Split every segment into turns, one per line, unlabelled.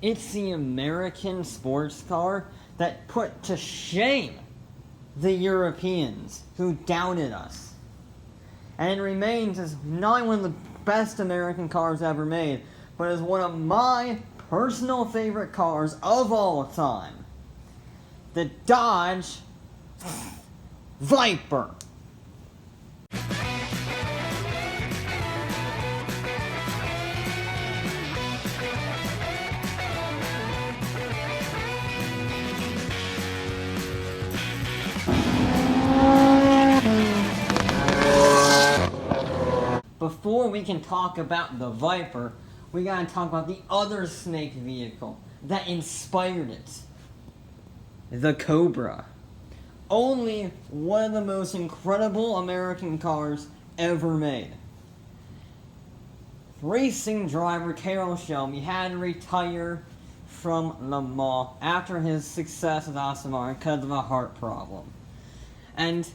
It's the American sports car that put to shame the Europeans who doubted us. And it remains as not only one of the best American cars ever made, but as one of my personal favorite cars of all time. The Dodge VIPER. Before we can talk about the VIPER, we gotta talk about the other snake vehicle that inspired it. The Cobra. Only one of the most incredible American cars ever made. Racing driver Carroll Shelby had to retire from Le Mans after his success with Aston Martin because of a heart problem. And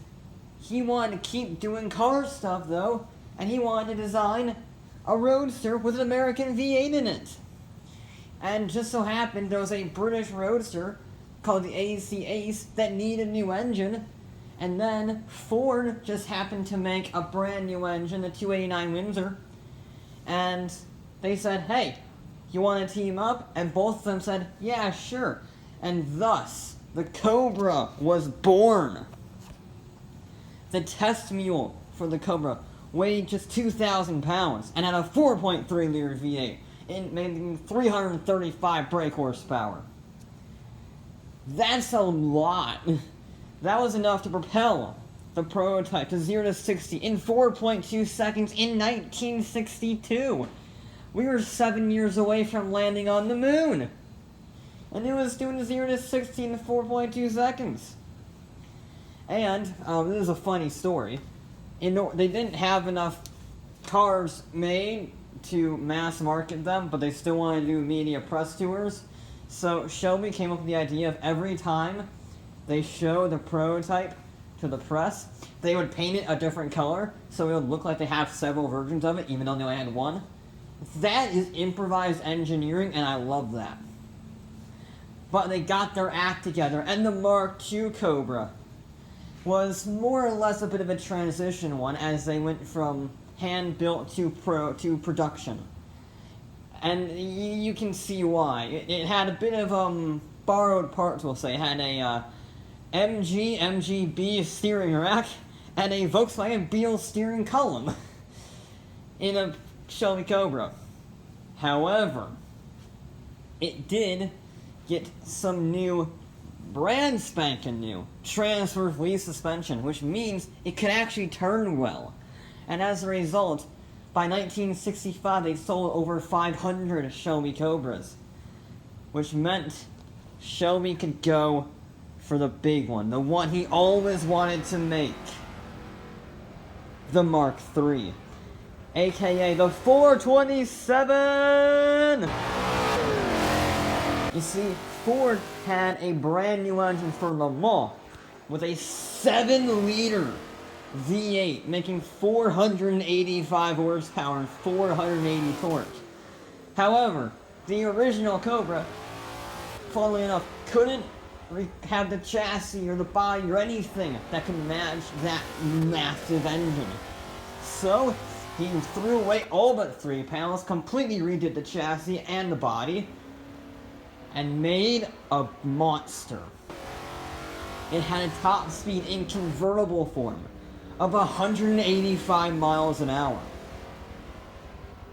he wanted to keep doing car stuff though, and he wanted to design a roadster with an American V8 in it. And just so happened there was a British roadster called the ACR-X that needed a new engine, and then Ford just happened to make a brand new engine, the 289 Windsor, and they said, hey, you want to team up? And both of them said, yeah, sure. And thus, the Cobra was born. The test mule for the Cobra weighed just 2,000 pounds and had a 4.3-liter V8, making 335 brake horsepower. That's a lot. That was enough to propel the prototype to 0 to 60 in 4.2 seconds in 1962. We were 7 years away from landing on the moon. And it was doing 0 to 60 in 4.2 seconds. And, this is a funny story. They didn't have enough cars made to mass market them, but they still wanted to do media press tours. So Shelby came up with the idea of every time they show the prototype to the press, they would paint it a different color, so it would look like they have several versions of it, even though they only had one. That is improvised engineering, and I love that. But they got their act together, and the Mark II Cobra was more or less a bit of a transition one, as they went from hand-built to production. And you can see why. It had a bit of borrowed parts, we'll say. It had a MGB steering rack and a Volkswagen Beetle steering column in a Shelby Cobra. However, it did get some new, brand spanking new, transfer release suspension, which means it could actually turn well. And as a result, by 1965, they sold over 500 Shelby Cobras, which meant Shelby could go for the big one, the one he always wanted to make, the Mark III, aka the 427! You see, Ford had a brand new engine for Le Mans with a 7-liter V8, making 485 horsepower and 480 torque. However, the original Cobra, funnily enough, couldn't have the chassis or the body or anything that could match that massive engine. So, he threw away all but 3 panels, completely redid the chassis and the body, and made a monster. It had a top speed in convertible form of 185 miles an hour.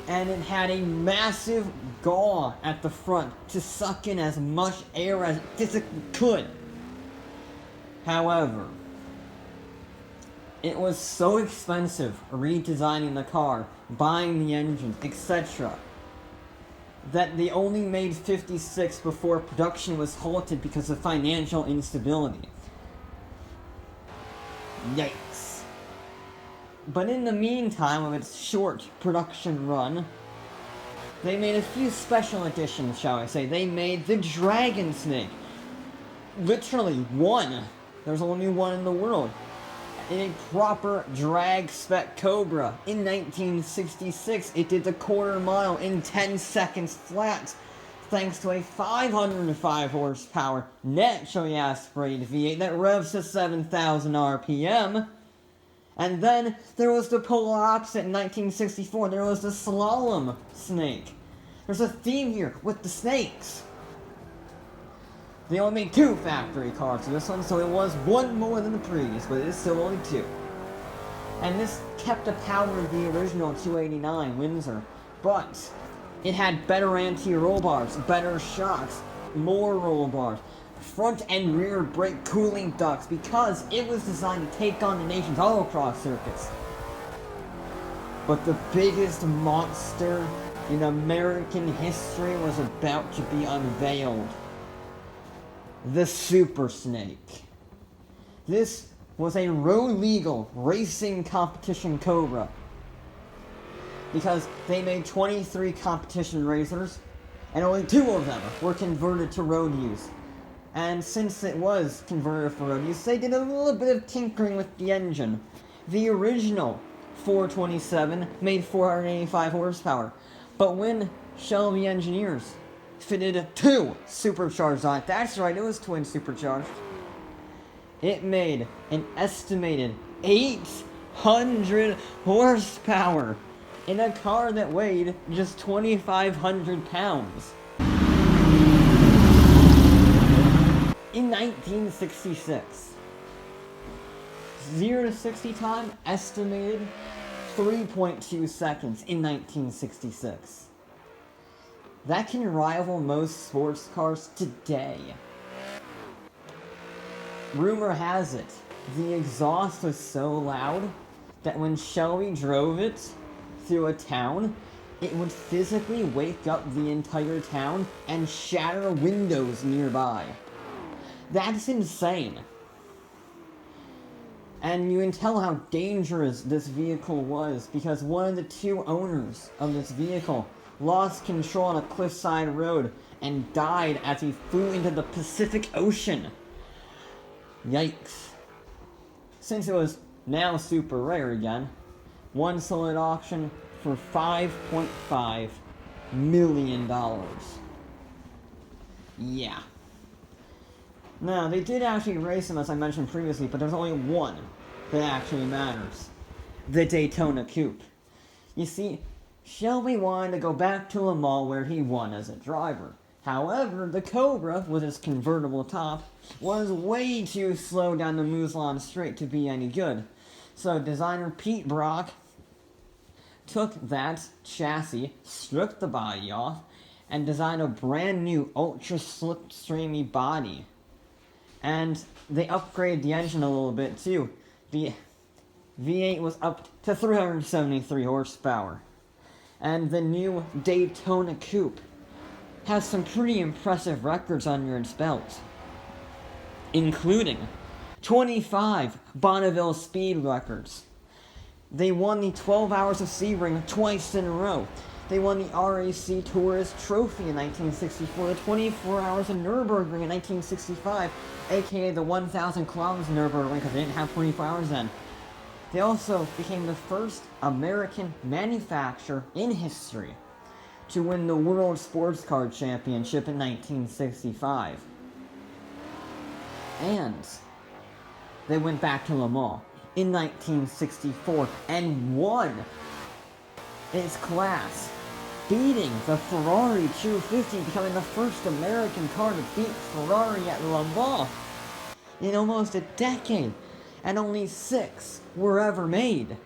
And it had a massive gauge at the front to suck in as much air as it physically could. However, it was so expensive redesigning the car, buying the engine, etc., that they only made 56 before production was halted because of financial instability. Yikes. But in the meantime of its short production run, they made a few special editions, shall I say. They made the Dragon Snake. Literally one. There's only one in the world. A proper drag spec Cobra. In 1966, it did the quarter mile in 10 seconds flat. thanks to a 505 horsepower naturally aspirated V8 that revs to 7,000 RPM. And then there was the polar opposite in 1964. There was the slalom snake. There's a theme here with the snakes. They only made 2 factory cars for this one, so it was 1 more than the previous, but it is still only 2. And this kept the power of the original 289 Windsor, but it had better anti-roll bars, better shocks, more roll bars, front and rear brake cooling ducts, because it was designed to take on the nation's autocross circuits. But the biggest monster in American history was about to be unveiled. The Super Snake. This was a road-legal racing competition Cobra, because they made 23 competition racers, and only 2 of them were converted to road use. And since it was converted for road use, they did a little bit of tinkering with the engine. The original 427 made 485 horsepower, but when Shelby engineers fitted 2 supercharged on it, that's right, it was twin supercharged, it made an estimated 800 horsepower in a car that weighed just 2,500 pounds. In 1966, 0 to 60 time estimated 3.2 seconds in 1966. That can rival most sports cars today. Rumor has it, the exhaust was so loud that when Shelby drove it through a town, it would physically wake up the entire town and shatter windows nearby. That's insane. And you can tell how dangerous this vehicle was because one of the 2 owners of this vehicle lost control on a cliffside road and died as he flew into the Pacific Ocean. Yikes. Since it was now super rare again, one sold at auction for $5.5 million. Yeah. Now, they did actually race them, as I mentioned previously, but there's only one that actually matters. The Daytona Coupe. You see, Shelby wanted to go back to Le Mans where he won as a driver. However, the Cobra, with its convertible top, was way too slow down the Moulin Straight to be any good. So designer Pete Brock took that chassis, stripped the body off, and designed a brand new ultra-slipstreamy body. And they upgraded the engine a little bit too. The V8 was up to 373 horsepower. And the new Daytona Coupe has some pretty impressive records under its belt, including 25 Bonneville speed records. They won the 12 Hours of Sebring twice in a row. They won the RAC Tourist Trophy in 1964, the 24 Hours of Nürburgring in 1965, aka the 1,000 kilometers of Nürburgring because they didn't have 24 hours then. They also became the first American manufacturer in history to win the World Sports Car Championship in 1965. And they went back to Le Mans in 1964 and won its class, beating the Ferrari 250, becoming the first American car to beat Ferrari at Le Mans in almost a decade, and only 6 were ever made.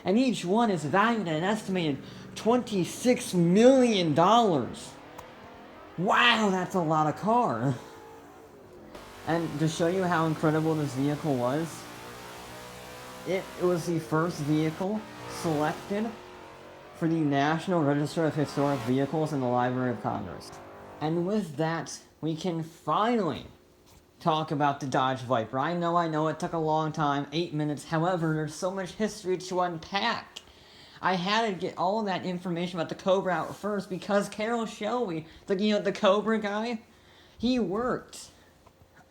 And each one is valued at an estimated $26 million. Wow, that's a lot of car. And to show you how incredible this vehicle was, it was the first vehicle selected for the National Register of Historic Vehicles in the Library of Congress. And with that, we can finally talk about the Dodge Viper. I know, it took a long time, 8 minutes. However, there's so much history to unpack. I had to get all of that information about the Cobra out first because Carroll Shelby, the Cobra guy, he worked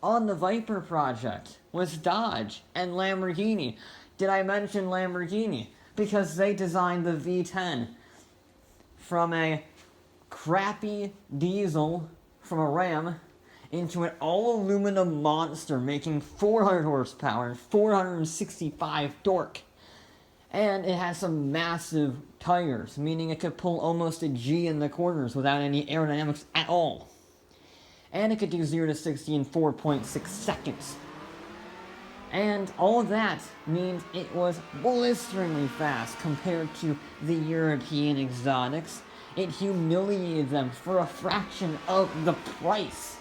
on the Viper project with Dodge and Lamborghini. Did I mention Lamborghini? Because they designed the V10 from a crappy diesel from a Ram into an all-aluminum monster making 400 horsepower and 465 torque. And it has some massive tires, meaning it could pull almost a G in the corners without any aerodynamics at all. And it could do 0 to 60 in 4.6 seconds. And all of that means it was blisteringly fast compared to the European exotics. It humiliated them for a fraction of the price.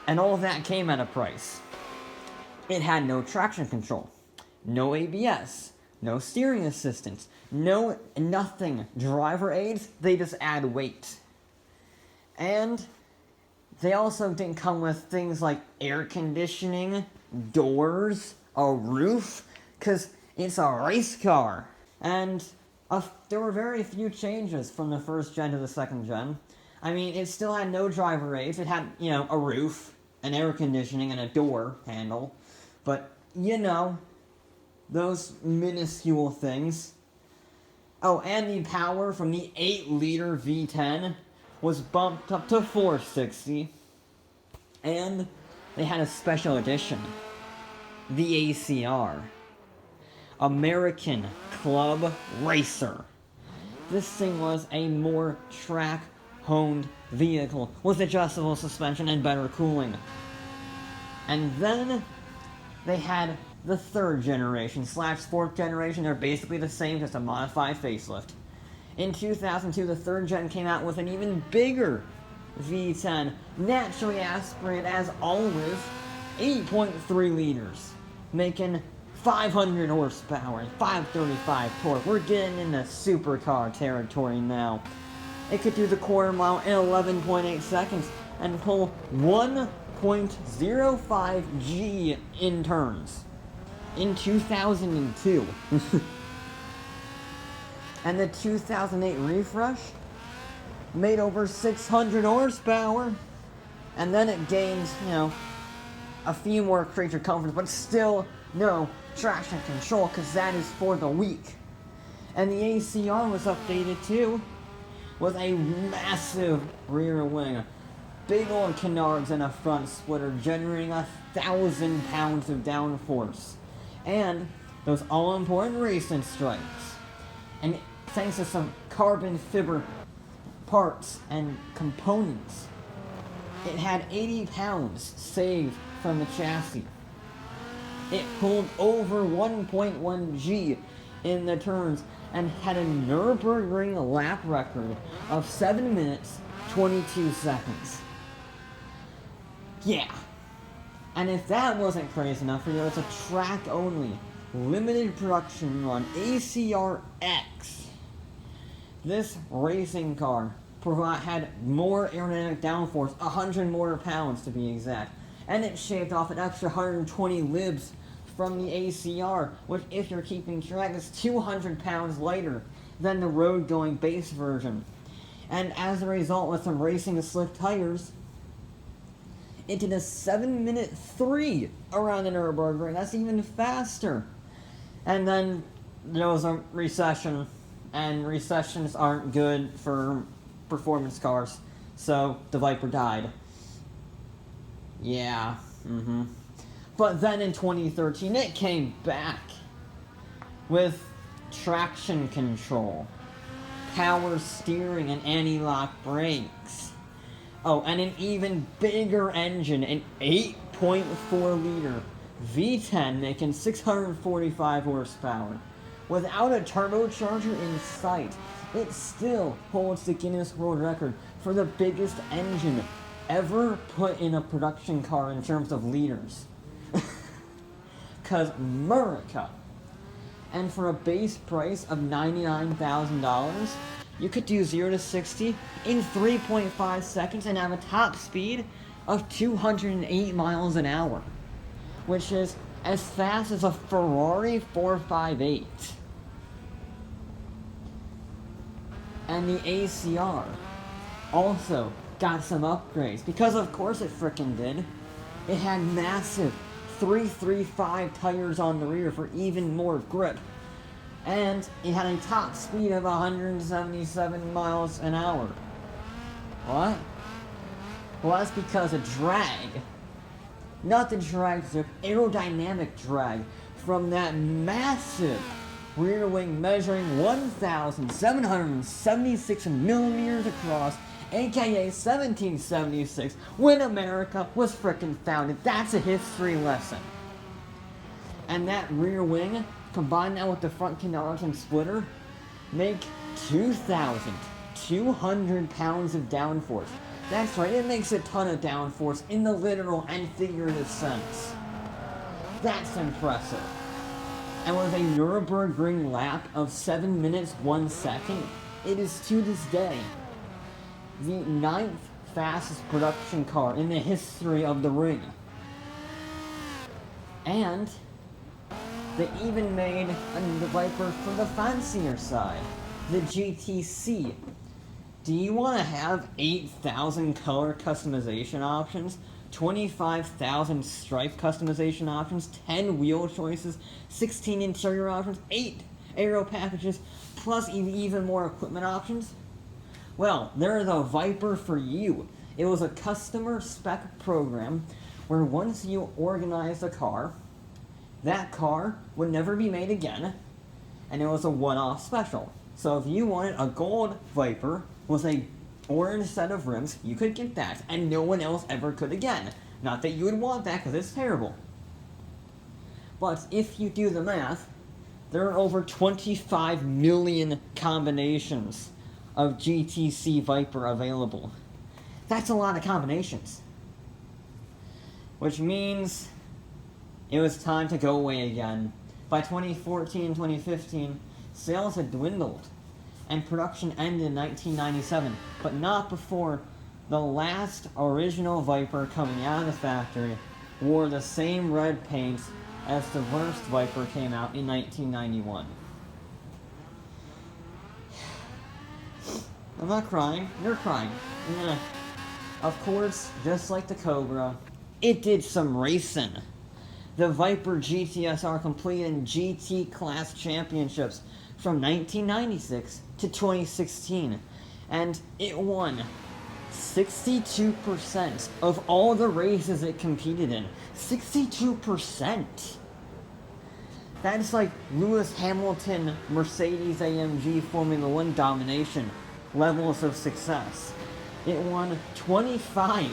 And all of that came at a price. It had no traction control, no ABS, no steering assistance, nothing. Driver aids, they just add weight. And they also didn't come with things like air conditioning, doors, a roof, because it's a race car. And there were very few changes from the first gen to the second gen. I mean, it still had no driver aids. It had, a roof, an air conditioning, and a door handle. But, those minuscule things. Oh, and the power from the 8-liter V10 was bumped up to 460. And they had a special edition. The ACR. American Club Racer. This thing was a more track-honed vehicle with adjustable suspension and better cooling. And then they had the third generation / fourth generation. They're basically the same, just a modified facelift. In 2002, the third gen came out with an even bigger V10, naturally aspirated as always, 8.3 liters, making 500 horsepower and 535 torque. We're getting into supercar territory now. It could do the quarter mile in 11.8 seconds and pull 1.05 G in turns. In 2002. And the 2008 refresh made over 600 horsepower. And then it gains, a few more creature comforts, but still no traction control, because that is for the weak. And the ACR was updated too, with a massive rear wing, big old canards and a front splitter, generating 1,000 pounds of downforce. And those all-important racing stripes. And thanks to some carbon fiber parts and components, it had 80 pounds saved from the chassis. It pulled over 1.1 G in the turns and had a Nürburgring lap record of 7 minutes, 22 seconds. Yeah. And if that wasn't crazy enough for you, it's a track-only, limited production run ACR-X. This racing car had more aerodynamic downforce, 100 more pounds to be exact, and it shaved off an extra 120 libs from the ACR, which, if you're keeping track, is 200 pounds lighter than the road-going base version. And as a result, with some racing slick tires, it did a 7-minute 3 around the Nürburgring. That's even faster. And then there was a recession, and recessions aren't good for performance cars, so the VIPER died. Yeah, But then in 2013, it came back with traction control, power steering, and anti-lock brakes. Oh, and an even bigger engine, an 8.4-liter V10 making 645 horsepower. Without a turbocharger in sight, it still holds the Guinness World Record for the biggest engine ever put in a production car in terms of liters. 'Cause America. And for a base price of $99,000, you could do 0 to 60 in 3.5 seconds and have a top speed of 208 miles an hour, which is as fast as a Ferrari 458. And the ACR also got some upgrades, because of course it frickin' did. It had massive 335 tires on the rear for even more grip. And it had a top speed of 177 miles an hour. What? Well, that's because of drag. Not the drag, the aerodynamic drag from that massive rear wing measuring 1,776 millimeters across, aka 1776, when America was frickin' founded. That's a history lesson. And that rear wing, combine that with the front canards and splitter, make 2,200 pounds of downforce. That's right, it makes a ton of downforce in the literal and figurative sense. That's impressive. And with a Nürburgring lap of 7 minutes 1 second, it is to this day the 9th fastest production car in the history of the ring. And they even made the Viper for the fancier side, the GTC. Do you want to have 8,000 color customization options, 25,000 stripe customization options, 10 wheel choices, 16 interior options, 8 aero packages, plus even more equipment options? Well, there is a Viper for you. It was a customer spec program where once you organized a car, that car would never be made again, and it was a one-off special. So if you wanted a gold Viper with a orange set of rims, you could get that, and no one else ever could again. Not that you would want that, because it's terrible. But if you do the math, there are over 25 million combinations of GTC Viper available. That's a lot of combinations. Which means it was time to go away again. By 2014, 2015, sales had dwindled, and production ended in 1997, but not before the last original Viper coming out of the factory wore the same red paint as the worst Viper came out in 1991. I'm not crying, you're crying. Yeah. Of course, just like the Cobra, it did some racing. The Viper GTS-R completed GT Class Championships from 1996 to 2016, and it won 62% of all the races it competed in. 62%! That's like Lewis Hamilton, Mercedes-AMG Formula 1 domination levels of success. It won 25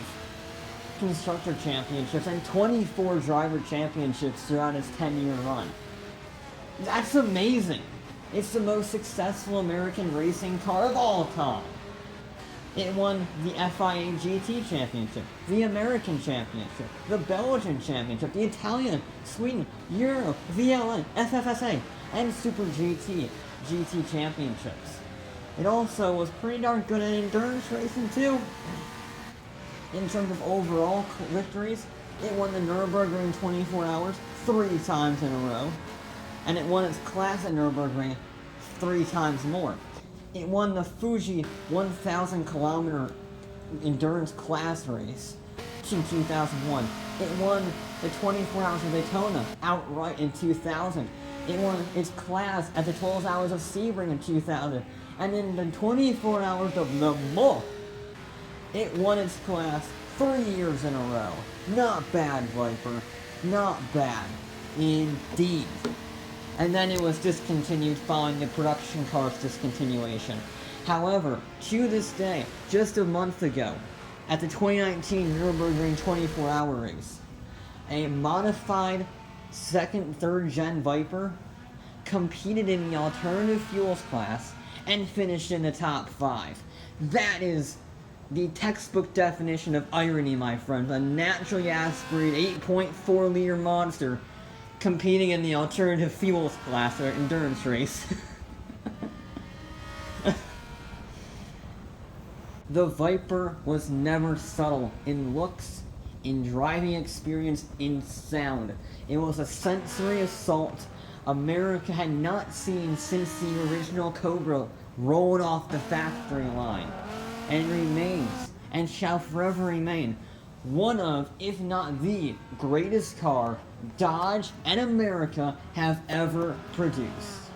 Constructor Championships and 24 Driver Championships throughout its 10-year run. That's amazing! It's the most successful American racing car of all time. It won the FIA GT Championship, the American Championship, the Belgian Championship, the Italian, Sweden, Euro, VLN, FFSA, and Super GT Championships. It also was pretty darn good at endurance racing too. In terms of overall victories, it won the Nürburgring 24 hours 3 times in a row, and it won its class at Nürburgring 3 times more. It won the Fuji 1,000 kilometer endurance class race in 2001. It won the 24 hours of Daytona outright in 2000. It won its class at the 12 hours of Sebring in 2000. And in the 24 hours of Le Mans, it won its class 3 years in a row. Not bad, Viper. Not bad. Indeed. And then it was discontinued following the production car's discontinuation. However, to this day, just a month ago, at the 2019 Nürburgring 24-hour race, a modified second, third gen Viper competed in the alternative fuels class and finished in the top 5. That is the textbook definition of irony, my friends. A naturally aspirated 8.4 liter monster competing in the alternative fuels class or endurance race. The Viper was never subtle in looks, in driving experience, in sound. It was a sensory assault America had not seen since the original Cobra rolled off the factory line, and remains, and shall forever remain, one of, if not the greatest car Dodge and America have ever produced.